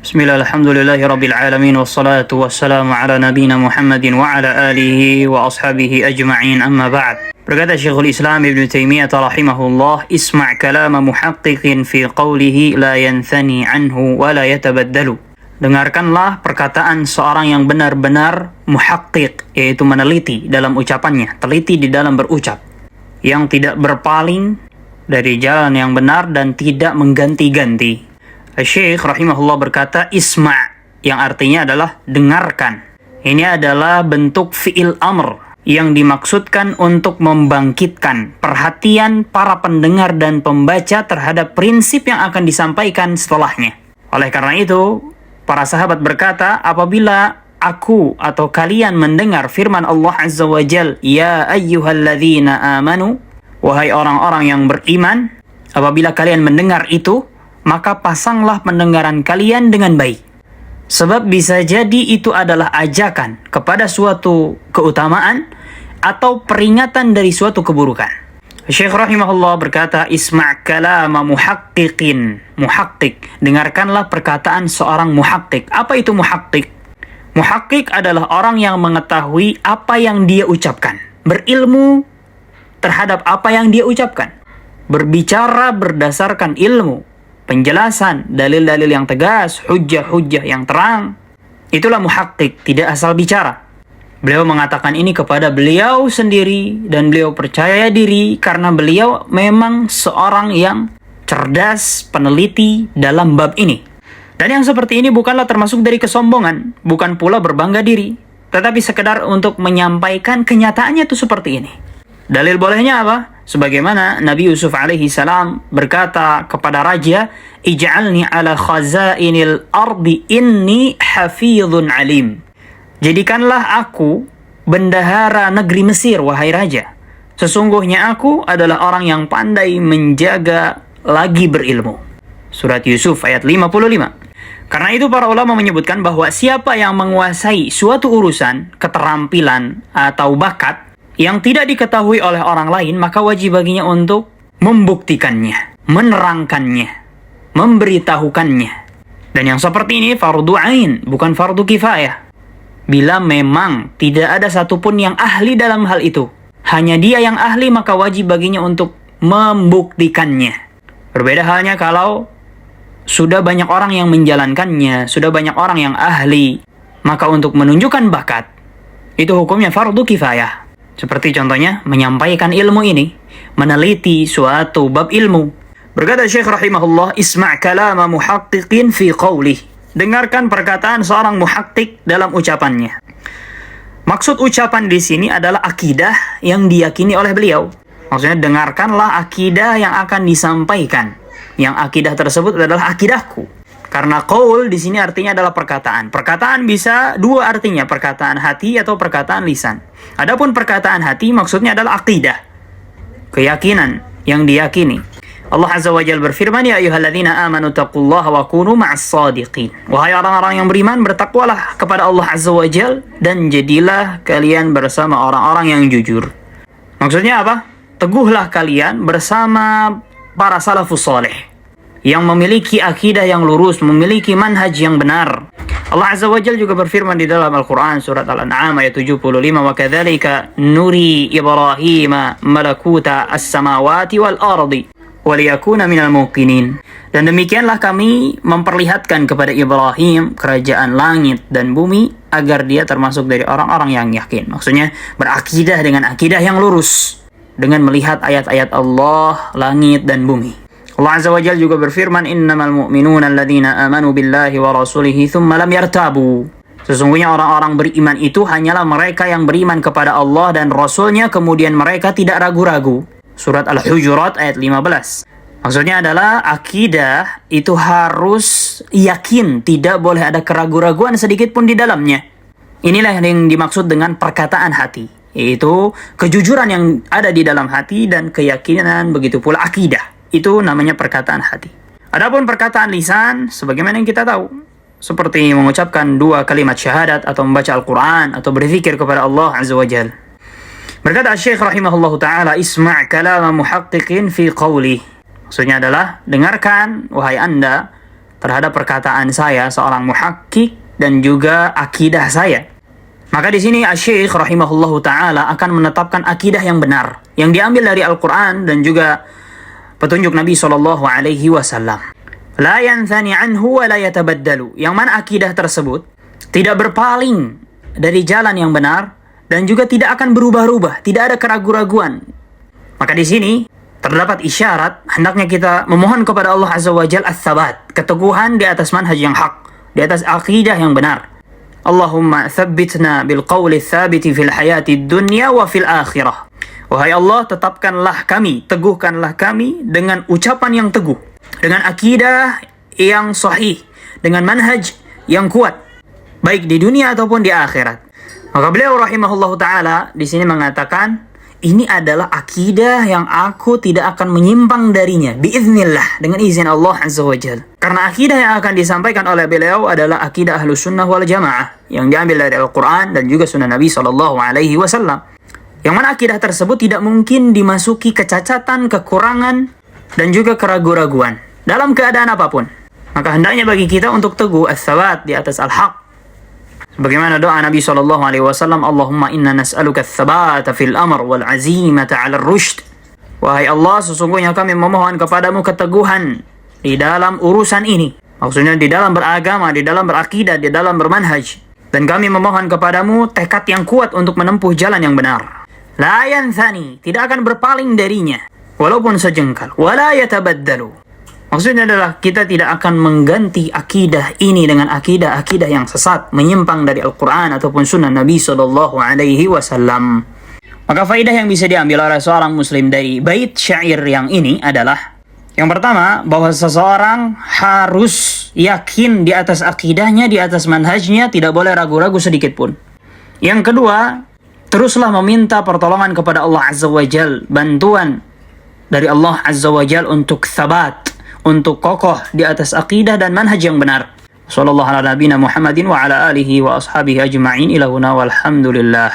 Bismillah, alhamdulillahi rabbil alamin, wassalatu wassalamu ala nabina Muhammadin wa ala alihi wa ashabihi ajma'in, amma ba'd. Berkata Syekhul Islam Ibn Taimiyah rahimahullah, isma' kalama muhaqqiqin fi qawlihi la yanthani anhu wa la yatabaddalu. Dengarkanlah perkataan seorang yang benar-benar muhaqqiq, yaitu meneliti dalam ucapannya, teliti di dalam berucap, yang tidak berpaling dari jalan yang benar dan tidak mengganti-ganti. Syekh rahimahullah berkata isma', yang artinya adalah dengarkan. Ini adalah bentuk fi'il amr yang dimaksudkan untuk membangkitkan perhatian para pendengar dan pembaca terhadap prinsip yang akan disampaikan setelahnya. Oleh karena itu, para sahabat berkata, apabila aku atau kalian mendengar firman Allah Azza wa Jal, ya ayyuhalladzina amanu, wahai orang-orang yang beriman, apabila kalian mendengar itu, maka pasanglah pendengaran kalian dengan baik. Sebab bisa jadi itu adalah ajakan kepada suatu keutamaan atau peringatan dari suatu keburukan. Syekh rahimahullah berkata, isma' kalama muhaqqiqin. Muhaqqiq, dengarkanlah perkataan seorang muhaqqiq. Apa itu muhaqqiq? Muhaqqiq adalah orang yang mengetahui apa yang dia ucapkan, berilmu terhadap apa yang dia ucapkan, berbicara berdasarkan ilmu, penjelasan, dalil-dalil yang tegas, hujjah-hujjah yang terang. Itulah muhaqqiq, tidak asal bicara. Beliau mengatakan ini kepada beliau sendiri dan beliau percaya diri karena beliau memang seorang yang cerdas, peneliti dalam bab ini. Dan yang seperti ini bukanlah termasuk dari kesombongan, bukan pula berbangga diri, tetapi sekedar untuk menyampaikan kenyataannya itu seperti ini. Dalil bolehnya apa? Sebagaimana Nabi Yusuf alaihi salam berkata kepada raja, ij'alni ala khazainil ardi inni hafizun alim. Jadikanlah aku bendahara negeri Mesir, wahai raja. Sesungguhnya aku adalah orang yang pandai menjaga lagi berilmu. Surat Yusuf ayat 55. Karena itu para ulama menyebutkan bahwa siapa yang menguasai suatu urusan, keterampilan atau bakat yang tidak diketahui oleh orang lain, maka wajib baginya untuk membuktikannya, menerangkannya, memberitahukannya. Dan yang seperti ini fardu ain, bukan fardu kifayah. Bila memang tidak ada satupun yang ahli dalam hal itu, hanya dia yang ahli, maka wajib baginya untuk membuktikannya. Berbeda halnya kalau sudah banyak orang yang menjalankannya, sudah banyak orang yang ahli, maka untuk menunjukkan bakat, itu hukumnya fardu kifayah. Seperti contohnya menyampaikan ilmu ini, meneliti suatu bab ilmu. Berkata Syekh rahimahullah, isma' kalama muhaqqiqin fi qawlih. Dengarkan perkataan seorang muhaqqiq dalam ucapannya. Maksud ucapan di sini adalah akidah yang diyakini oleh beliau. Maksudnya dengarkanlah akidah yang akan disampaikan. Yang akidah tersebut adalah akidahku. Karena qaul di sini artinya adalah perkataan. Perkataan bisa dua artinya, perkataan hati atau perkataan lisan. Adapun perkataan hati maksudnya adalah akidah, keyakinan yang diyakini. Allah Azza wa Jalla berfirman, ya ayyuhalladzina amanu taqullaha wa kunu ma'as shadiqin. Wahai orang-orang yang beriman, bertakwalah kepada Allah Azza wa Jalla dan jadilah kalian bersama orang-orang yang jujur. Maksudnya apa? Teguhlah kalian bersama para salafus saleh yang memiliki akidah yang lurus, memiliki manhaj yang benar. Allah Azza wa Jalla juga berfirman di dalam Al-Quran surat Al-An'am ayat 75, wa kadzalika nuri Ibrahim malakuta as-samawati wal ardi wa liyakuna minal muqinin. Dan demikianlah kami memperlihatkan kepada Ibrahim kerajaan langit dan bumi agar dia termasuk dari orang-orang yang yakin. Maksudnya berakidah dengan akidah yang lurus, dengan melihat ayat-ayat Allah, langit dan bumi. Allah Azza wa Jalla juga berfirman, innamal mu'minuna alladzina amanu billahi wa rasulihi thumma lam yartabu. Sesungguhnya orang-orang beriman itu hanyalah mereka yang beriman kepada Allah dan Rasulnya, kemudian mereka tidak ragu-ragu. Surat Al-Hujurat ayat 15. Maksudnya adalah akidah itu harus yakin, tidak boleh ada keraguan-raguan sedikit pun di dalamnya. Inilah yang dimaksud dengan perkataan hati, yaitu kejujuran yang ada di dalam hati dan keyakinan, begitu pula akidah. Itu namanya perkataan hati. Adapun perkataan lisan, sebagaimana yang kita tahu, seperti mengucapkan dua kalimat syahadat atau membaca Al-Quran atau berzikir kepada Allah Azza wa Jalla. Berkata Syekh rahimahullahu ta'ala, isma' kalama muhaqqiqin fi qawlih. Maksudnya adalah, dengarkan, wahai anda, terhadap perkataan saya seorang muhakkik dan juga akidah saya. Maka di sini Asy-Syaikh rahimahullahu taala akan menetapkan akidah yang benar yang diambil dari Al-Qur'an dan juga petunjuk Nabi sallallahu alaihi wasallam. La yanthani anhu wa la yatabaddalu. Yang mana akidah tersebut tidak berpaling dari jalan yang benar dan juga tidak akan berubah-ubah, tidak ada keraguan-raguan. Maka di sini terdapat isyarat hendaknya kita memohon kepada Allah Azza wa Jalla ats-tsabat, keteguhan di atas manhaj yang hak, di atas akidah yang benar. Allahumma tsabbitna bil qawli tsabiti fil hayati dunya wa fil akhirah. Wahai Allah, tetapkanlah kami, teguhkanlah kami dengan ucapan yang teguh, dengan akidah yang sahih, dengan manhaj yang kuat, baik di dunia ataupun di akhirat. Maka beliau rahimahullahu taala di sini mengatakan, ini adalah akidah yang aku tidak akan menyimpang darinya biiznillah, dengan izin Allah Azza wa Jalla. Karena akidah yang akan disampaikan oleh beliau adalah akidah Ahlus Sunnah wal Jamaah yang diambil dari Al-Qur'an dan juga Sunnah Nabi sallallahu alaihi wasallam. Yang mana akidah tersebut tidak mungkin dimasuki kecacatan, kekurangan dan juga keraguan-raguan dalam keadaan apapun. Maka hendaknya bagi kita untuk teguh ats-tsabat di atas al-haq. Bagaimana doa Nabi SAW, Allahumma inna nas'aluka ats-tsabata fil amr wal azimata 'ala ar-rusyd. Wahai Allah, sesungguhnya kami memohon kepadamu keteguhan di dalam urusan ini. Maksudnya di dalam beragama, di dalam berakidah, di dalam bermanhaj. Dan kami memohon kepadamu tekad yang kuat untuk menempuh jalan yang benar. La yanthani, tidak akan berpaling darinya, walaupun sejengkal. Wala yatabaddalu. Maksudnya adalah kita tidak akan mengganti akidah ini dengan akidah-akidah yang sesat, menyimpang dari Al-Quran ataupun sunnah Nabi Sallallahu Alaihi Wasallam. Maka faidah yang bisa diambil oleh seorang muslim dari bait syair yang ini adalah, yang pertama, bahwa seseorang harus yakin di atas akidahnya, di atas manhajnya, tidak boleh ragu-ragu sedikit pun. Yang kedua, teruslah meminta pertolongan kepada Allah Azza wa Jal, bantuan dari Allah Azza wa Jal untuk tsabat, untuk kokoh di atas akidah dan manhaj yang benar. Sallallahu ala nabiyina Muhammadin wa ala alihi wa ashabihi ajma'in ila huna walhamdulillah.